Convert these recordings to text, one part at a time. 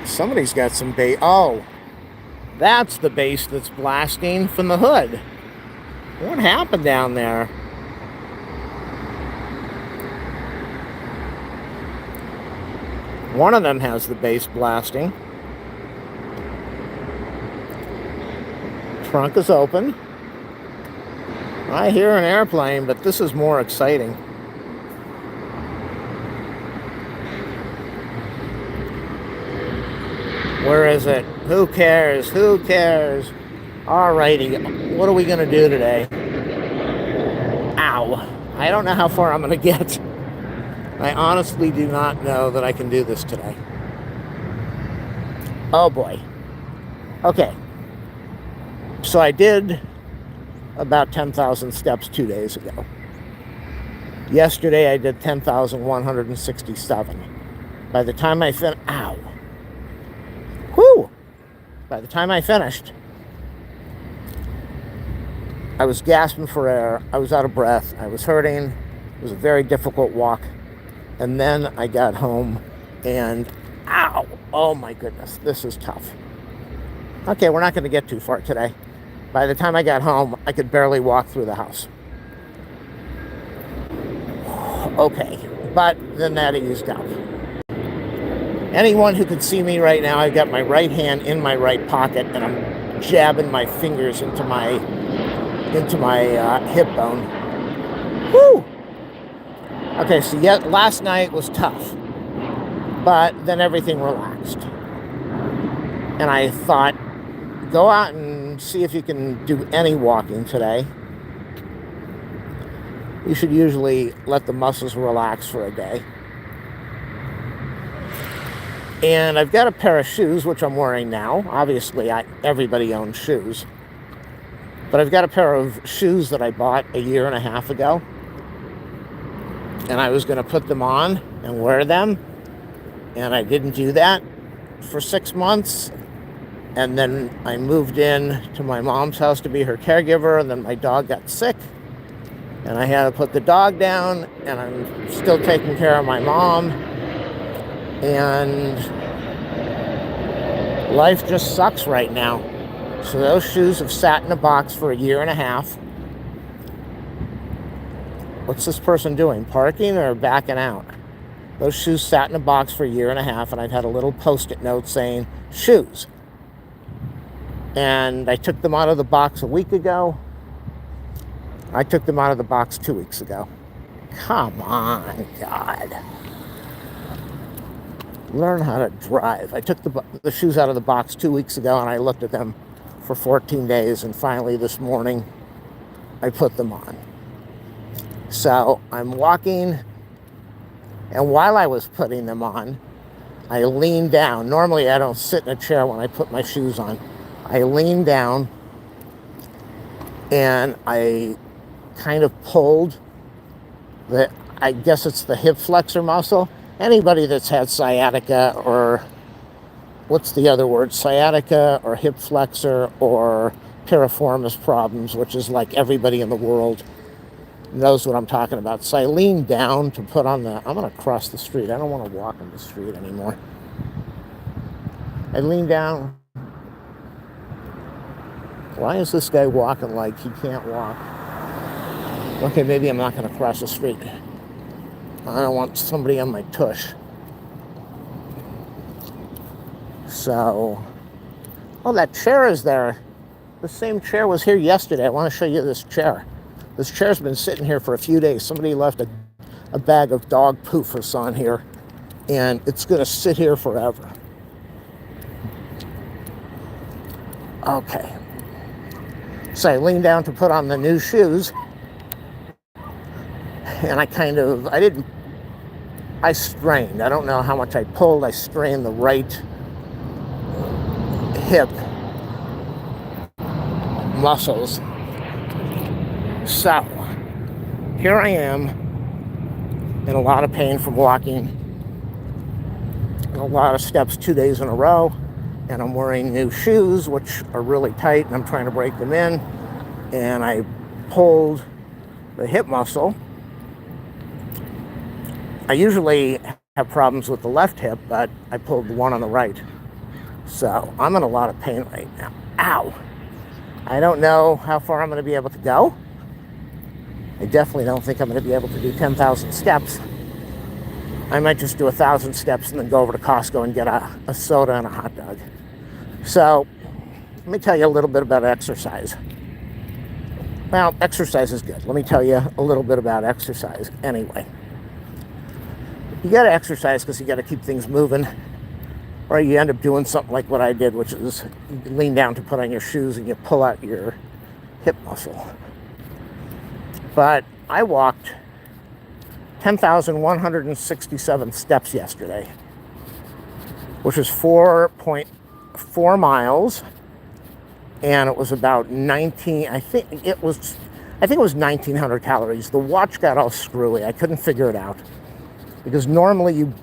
Somebody's got some bass. Oh, that's the bass that's blasting from the hood. What happened down there? One of them has the bass blasting. Trunk is open. I hear an airplane, but this is more exciting. Where is it? Who cares? Who cares? Alrighty, what are we gonna do today? Ow. I don't know how far I'm gonna get. I honestly do not know that I can do this today. Oh boy. Okay. So I did about 10,000 steps 2 days ago. Yesterday I did 10,167. By the time I finished, ow. Whew! By the time I finished, I was gasping for air. I was out of breath. I was hurting. It was a very difficult walk. And then I got home and, ow! Oh my goodness, this is tough. Okay, we're not going to get too far today. By the time I got home, I could barely walk through the house. Okay, but then that eased up. Anyone who could see me right now, I've got my right hand in my right pocket and I'm jabbing my fingers into my hip bone. Woo! Okay, so last night was tough, but then everything relaxed. And I thought, go out and see if you can do any walking today. You should usually let the muscles relax for a day. And I've got a pair of shoes, which I'm wearing now. Obviously, everybody owns shoes. But I've got a pair of shoes that I bought a year and a half ago. And I was going to put them on and wear them. And I didn't do that for 6 months. And then I moved in to my mom's house to be her caregiver. And then my dog got sick. And I had to put the dog down. And I'm still taking care of my mom. And life just sucks right now. So those shoes have sat in a box for a year and a half. What's this person doing? Parking or backing out? Those shoes sat in a box for a year and a half, and I've had a little post-it note saying, shoes. And I took them out of the box a week ago. I took them out of the box 2 weeks ago. Come on, God. Learn how to drive. I took the shoes out of the box 2 weeks ago, and I looked at them for 14 days, and finally this morning, I put them on. So I'm walking, and while I was putting them on, I leaned down. Normally I don't sit in a chair when I put my shoes on. I leaned down, and I kind of pulled I guess it's the hip flexor muscle. Anybody that's had sciatica, or what's the other word? Sciatica or hip flexor or piriformis problems, which is like everybody in the world knows what I'm talking about. So I leaned down to put on I'm going to cross the street. I don't want to walk on the street anymore. I leaned down. Why is this guy walking like he can't walk? Okay, maybe I'm not going to cross the street. I don't want somebody on my tush. So, oh, that chair is there. The same chair was here yesterday. I want to show you this chair. This chair's been sitting here for a few days. Somebody left a bag of dog poofus on here, and it's going to sit here forever. Okay. So I leaned down to put on the new shoes, and I strained. I don't know how much I pulled. I strained the right hip muscles. So, here I am in a lot of pain from walking, and a lot of steps 2 days in a row, and I'm wearing new shoes, which are really tight, and I'm trying to break them in, and I pulled the hip muscle. I usually have problems with the left hip, but I pulled the one on the right. So I'm in a lot of pain right now. Ow! I don't know how far I'm going to be able to go. I definitely don't think I'm going to be able to do 10,000 steps. I might just do 1,000 steps and then go over to Costco and get a soda and a hot dog. So let me tell you a little bit about exercise. Well, exercise is good. Let me tell you a little bit about exercise anyway. You got to exercise because you got to keep things moving, or you end up doing something like what I did, which is you lean down to put on your shoes and you pull out your hip muscle. But I walked 10,167 steps yesterday, which is 4.4 miles, and it was about 19. I think it was 1,900 calories. The watch got all screwy. I couldn't figure it out because normally you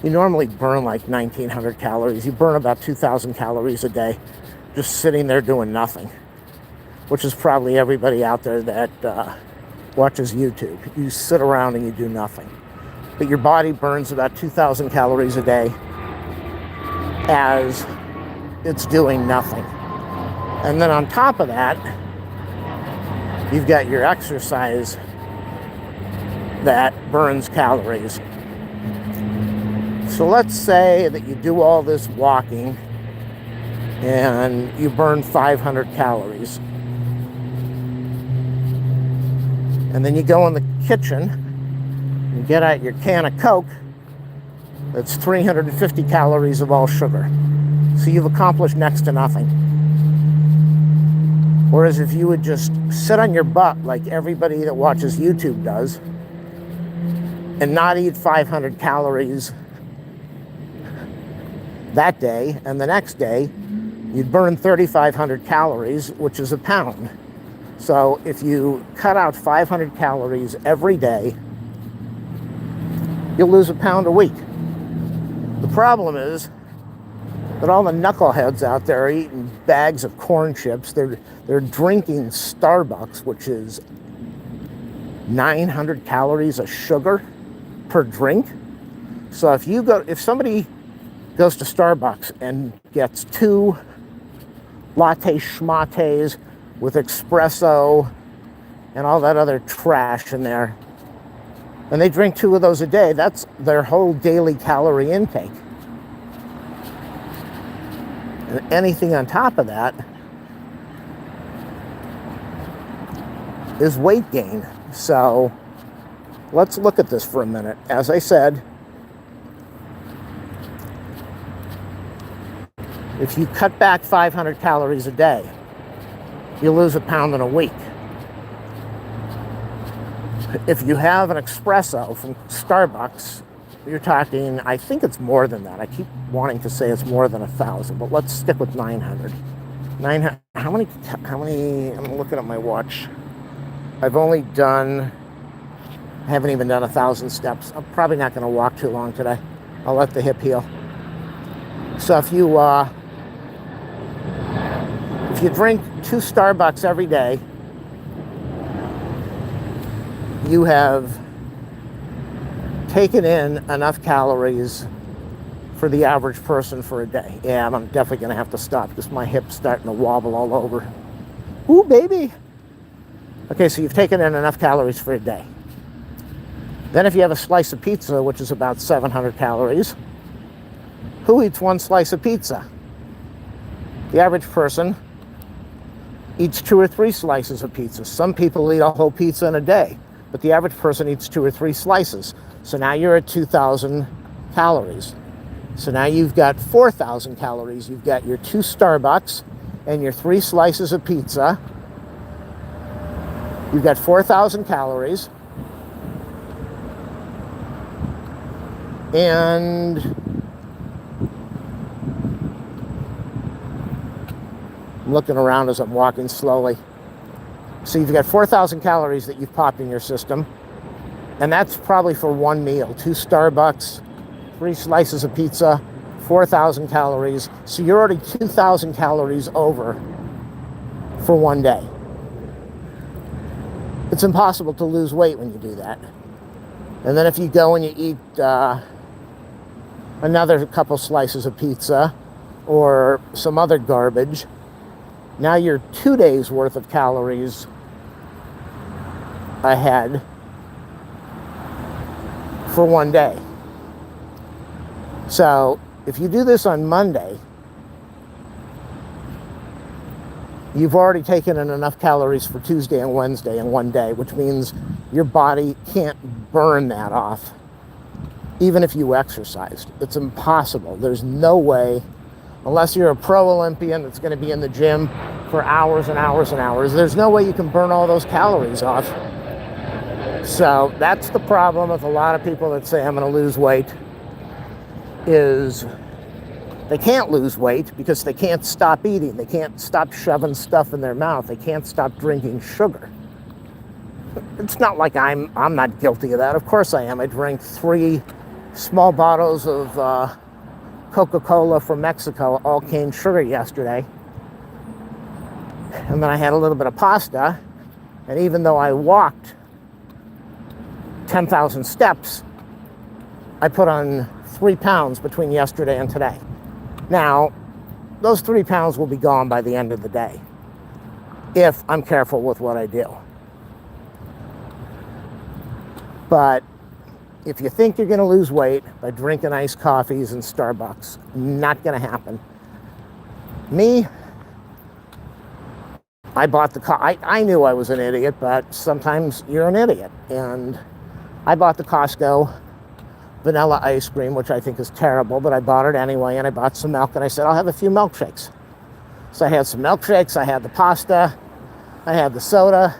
normally burn like 1,900 calories. You burn about 2,000 calories a day just sitting there doing nothing, which is probably everybody out there that watches YouTube. You sit around and you do nothing. But your body burns about 2,000 calories a day as it's doing nothing. And then on top of that, you've got your exercise that burns calories. So let's say that you do all this walking and you burn 500 calories. And then you go in the kitchen and get out your can of Coke. That's 350 calories of all sugar. So you've accomplished next to nothing. Whereas if you would just sit on your butt like everybody that watches YouTube does and not eat 500 calories that day, and the next day you'd burn 3,500 calories, which is a pound. So if you cut out 500 calories every day, you'll lose a pound a week. The problem is that all the knuckleheads out there are eating bags of corn chips. They're drinking Starbucks, which is 900 calories of sugar per drink. So if somebody goes to Starbucks and gets 2 latte schmattes with espresso and all that other trash in there, and they drink 2 of those a day, that's their whole daily calorie intake. And anything on top of that is weight gain. So let's look at this for a minute. As I said, if you cut back 500 calories a day, you lose a pound in a week. If you have an espresso from Starbucks, you're talking, I think it's more than that. I keep wanting to say it's more than 1,000, but let's stick with 900. 900. How many? I'm looking at my watch. I haven't even done 1,000 steps. I'm probably not going to walk too long today. I'll let the hip heal. So if you drink 2 Starbucks every day, you have taken in enough calories for the average person for a day. Yeah, I'm definitely going to have to stop because my hip's starting to wobble all over. Ooh, baby. Okay, so you've taken in enough calories for a day. Then if you have a slice of pizza, which is about 700 calories, who eats 1 slice of pizza? The average person eats 2 or 3 slices of pizza. Some people eat a whole pizza in a day, but the average person eats 2 or 3 slices. So now you're at 2,000 calories. So now you've got 4,000 calories. You've got your 2 Starbucks and your 3 slices of pizza. You've got 4,000 calories. And I'm looking around as I'm walking slowly. So you've got 4,000 calories that you've popped in your system. And that's probably for 1 meal. 2 Starbucks, 3 slices of pizza, 4,000 calories. So you're already 2,000 calories over for 1 day. It's impossible to lose weight when you do that. And then if you go and you eat another couple slices of pizza or some other garbage, now you're 2 days worth of calories ahead for one day. So if you do this on Monday, you've already taken in enough calories for Tuesday and Wednesday in one day, which means your body can't burn that off, even if you exercised. It's impossible. There's no way, unless you're a pro Olympian that's going to be in the gym for hours and hours and hours, there's no way you can burn all those calories off. So that's the problem with a lot of people that say I'm going to lose weight, is they can't lose weight because they can't stop eating. They can't stop shoving stuff in their mouth. They can't stop drinking sugar. It's not like I'm not guilty of that. Of course I am. I drank 3 small bottles of Coca-Cola from Mexico, all cane sugar, yesterday. And then I had a little bit of pasta. And even though I walked 10,000 steps, I put on 3 pounds between yesterday and today. Now, those 3 pounds will be gone by the end of the day if I'm careful with what I do. But if you think you're going to lose weight by drinking iced coffees and Starbucks, not going to happen. Me, I bought the I knew I was an idiot, but sometimes you're an idiot. And I bought the Costco vanilla ice cream, which I think is terrible, but I bought it anyway, and I bought some milk, and I said, I'll have a few milkshakes. So I had some milkshakes, I had the pasta, I had the soda,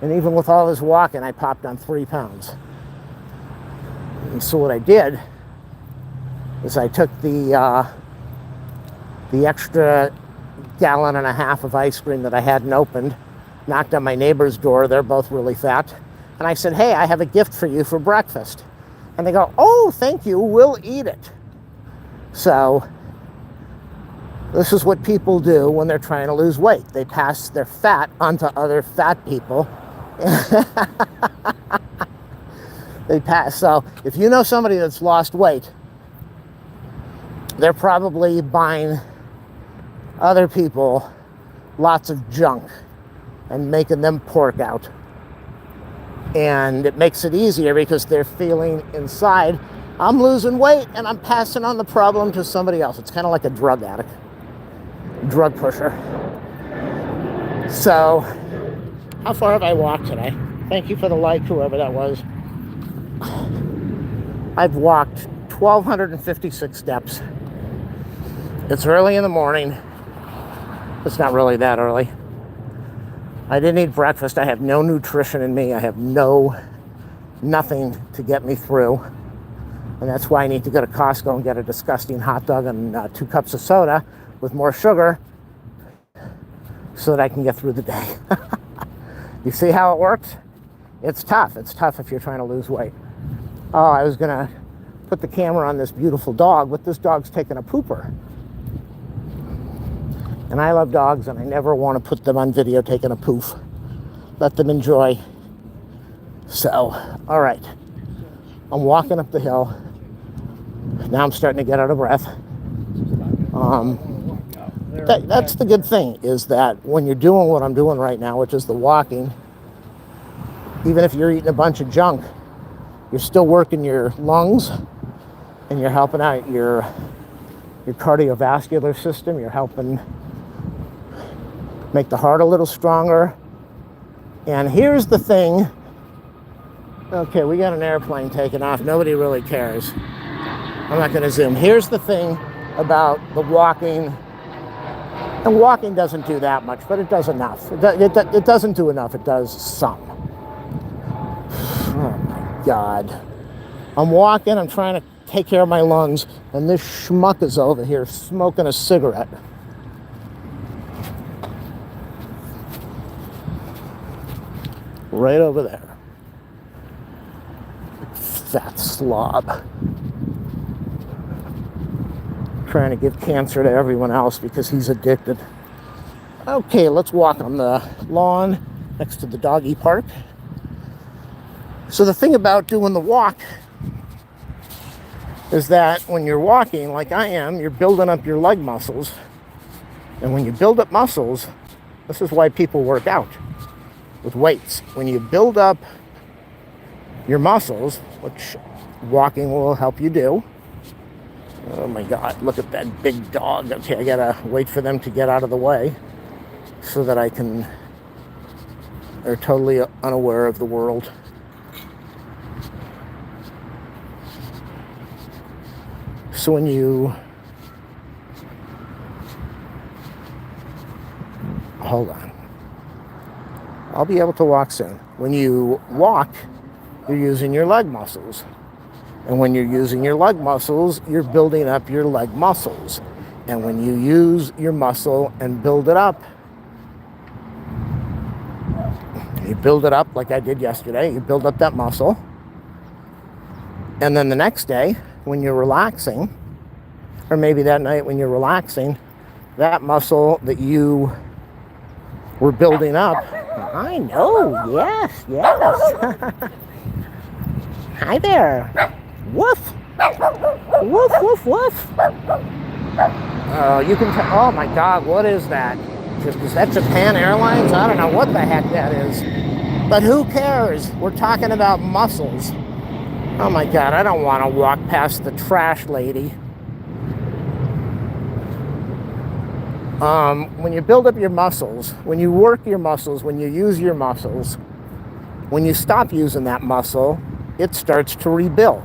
and even with all this walking, I popped on 3 pounds. And so what I did is I took the extra gallon and a half of ice cream that I hadn't opened, knocked on my neighbor's door, they're both really fat, and I said, hey, I have a gift for you for breakfast. And they go, oh, thank you, we'll eat it. So this is what people do when they're trying to lose weight. They pass their fat onto other fat people. They pass. So if you know somebody that's lost weight, they're probably buying other people lots of junk and making them pork out. And it makes it easier because they're feeling inside, I'm losing weight and I'm passing on the problem to somebody else. It's kind of like a drug addict, drug pusher. So, how far have I walked today? Thank you for the like, whoever that was. I've walked 1,256 steps. It's early in the morning. It's not really that early. I didn't eat breakfast. I have no nutrition in me. I have nothing to get me through. And that's why I need to go to Costco and get a disgusting hot dog and 2 cups of soda with more sugar so that I can get through the day. You see how it works? It's tough. It's tough if you're trying to lose weight. Oh, I was going to put the camera on this beautiful dog, but this dog's taking a pooper. And I love dogs, and I never want to put them on video taking a poof. Let them enjoy. So, all right. I'm walking up the hill. Now I'm starting to get out of breath. That's the good thing, is that when you're doing what I'm doing right now, which is the walking, even if you're eating a bunch of junk, you're still working your lungs, and you're helping out your cardiovascular system. You're helping make the heart a little stronger. And here's the thing. Okay, we got an airplane taking off. Nobody really cares. I'm not going to zoom. Here's the thing about the walking. And walking doesn't do that much, but it does enough. It doesn't do enough. It does some. Oh, my God. I'm walking. I'm trying to take care of my lungs. And this schmuck is over here smoking a cigarette. Right over there. Fat slob. Trying to give cancer to everyone else because he's addicted. Okay, let's walk on the lawn next to the doggy park. So the thing about doing the walk is that when you're walking like I am, you're building up your leg muscles. And when you build up muscles, this is why people work out with weights. When you build up your muscles, which walking will help you do. Oh my God, look at that big dog. Okay, I gotta wait for them to get out of the way so that I can, they're totally unaware of the world. So when you, hold on, I'll be able to walk soon. When you walk, you're using your leg muscles. And when you're using your leg muscles, you're building up your leg muscles. And when you use your muscle and build it up, you build it up like I did yesterday, you build up that muscle. And then the next day, when you're relaxing, or maybe that night when you're relaxing, that muscle that you were building up, I know, yes. Hi there. Woof. Woof, woof, woof. You can tell, oh my God, what is that? Is that Japan Airlines? I don't know what the heck that is. But who cares? We're talking about muscles. Oh my God, I don't want to walk past the trash lady. When you build up your muscles, when you work your muscles, when you use your muscles, when you stop using that muscle, it starts to rebuild.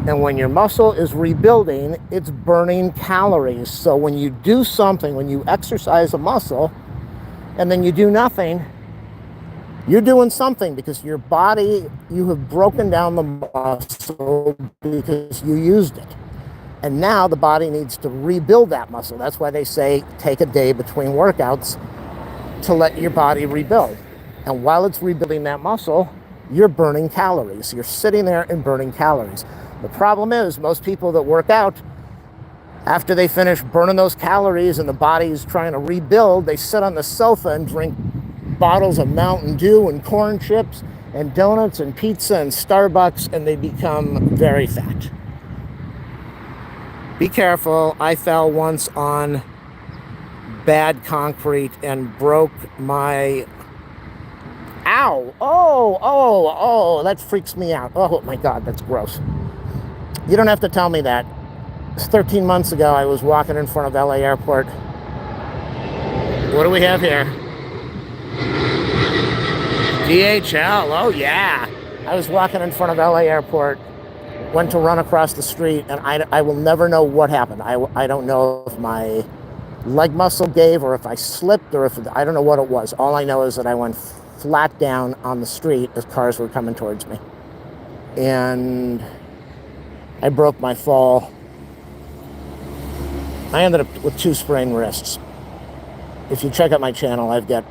And when your muscle is rebuilding, it's burning calories. So when you do something, when you exercise a muscle, and then you do nothing, you're doing something because your body, you have broken down the muscle because you used it. And now the body needs to rebuild that muscle. That's why they say take a day between workouts to let your body rebuild. And while it's rebuilding that muscle, you're burning calories. You're sitting there and burning calories. The problem is most people that work out, after they finish burning those calories and the body's trying to rebuild, they sit on the sofa and drink bottles of Mountain Dew and corn chips and donuts and pizza and Starbucks, and they become very fat. Be careful. I fell once on bad concrete and broke my, ow, oh, that freaks me out. Oh my God, that's gross. You don't have to tell me that. 13 months ago, I was walking in front of LA Airport. What do we have here? DHL, oh yeah. I was walking in front of LA Airport, went to run across the street, and I will never know what happened. I don't know if my leg muscle gave or if I slipped or if, I don't know what it was. All I know is that I went flat down on the street as cars were coming towards me. And I broke my fall. I ended up with 2 sprained wrists. If you check out my channel, I've got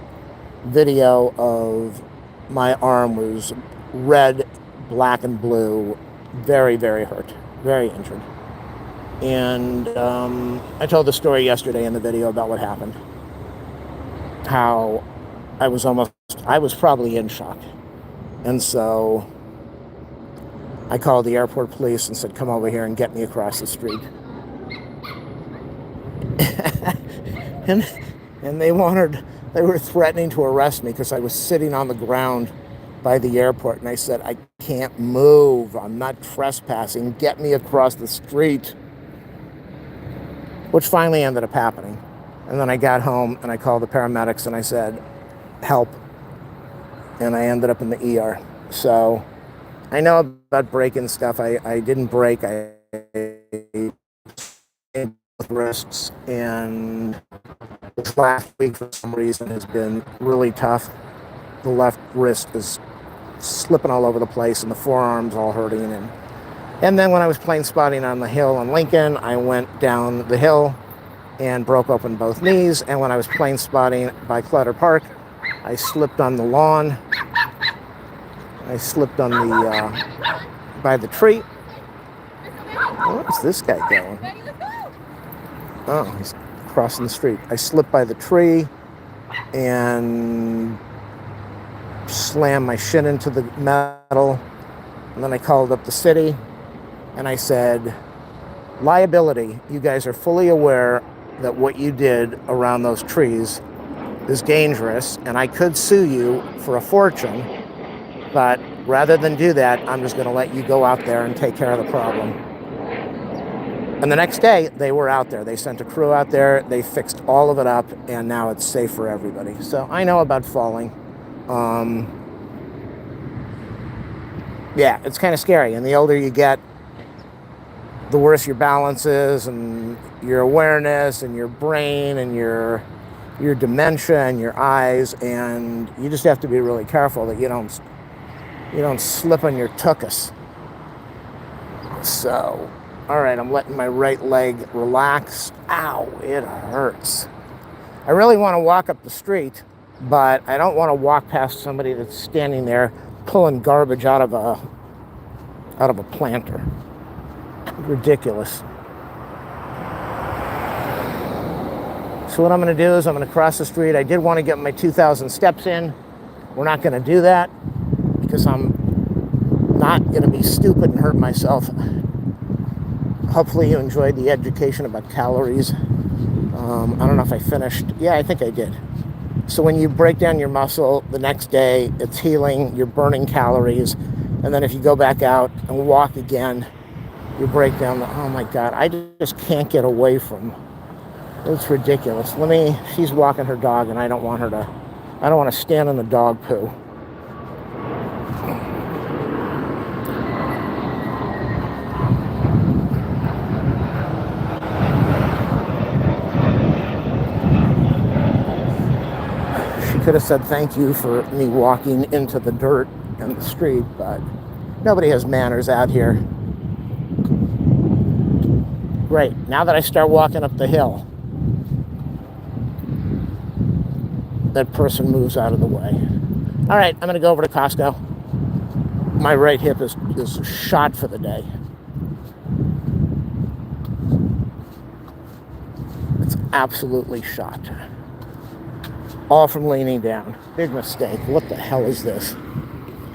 video of my arm was red, black, and blue. Very, very hurt. Very injured. And I told the story yesterday in the video about what happened. How I was probably in shock. And so I called the airport police and said, come over here and get me across the street. and they were threatening to arrest me because I was sitting on the ground by the airport. And I said, I can't move. I'm not trespassing. Get me across the street. Which finally ended up happening. And then I got home and I called the paramedics and I said, help. And I ended up in the ER. So I know about breaking stuff. I didn't break. I both wrists, and this last week for some reason has been really tough. The left wrist is slipping all over the place and the forearm's all hurting. And then when I was plane spotting on the hill in Lincoln, I went down the hill and broke open both knees. And when I was plane spotting by Clutter Park, I slipped on the lawn. I slipped on by the tree. Where's this guy going? Oh, he's crossing the street. I slipped by the tree and slammed my shin into the metal. And then I called up the city. And I said, liability, you guys are fully aware that what you did around those trees is dangerous, and I could sue you for a fortune, but rather than do that, I'm just going to let you go out there and take care of the problem. And the next day, they were out there. They sent a crew out there. They fixed all of it up, and now it's safe for everybody. So I know about falling. Yeah, it's kind of scary. And the older you get, the worse your balance is, and your awareness, and your brain, and your dementia, and your eyes. And you just have to be really careful that you don't slip on your tuchus. So, all right, I'm letting my right leg relax. Ow, it hurts. I really want to walk up the street, but I don't want to walk past somebody that's standing there pulling garbage out of a planter. Ridiculous. So what I'm going to do is I'm going to cross the street. I did want to get my 2,000 steps in. We're not going to do that because I'm not going to be stupid and hurt myself. Hopefully you enjoyed the education about calories. I don't know if I finished. Yeah, I think I did. So when you break down your muscle, the next day it's healing, you're burning calories, and then if you go back out and walk again, you break down oh my God, I just can't get away from, it's ridiculous. She's walking her dog, and I don't want to stand in the dog poo. Could have said thank you for me walking into the dirt and the street, but nobody has manners out here. Great. Now that I start walking up the hill, that person moves out of the way. All right, I'm going to go over to Costco. My right hip is shot for the day. It's absolutely shot. All from leaning down. Big mistake. What the hell is this?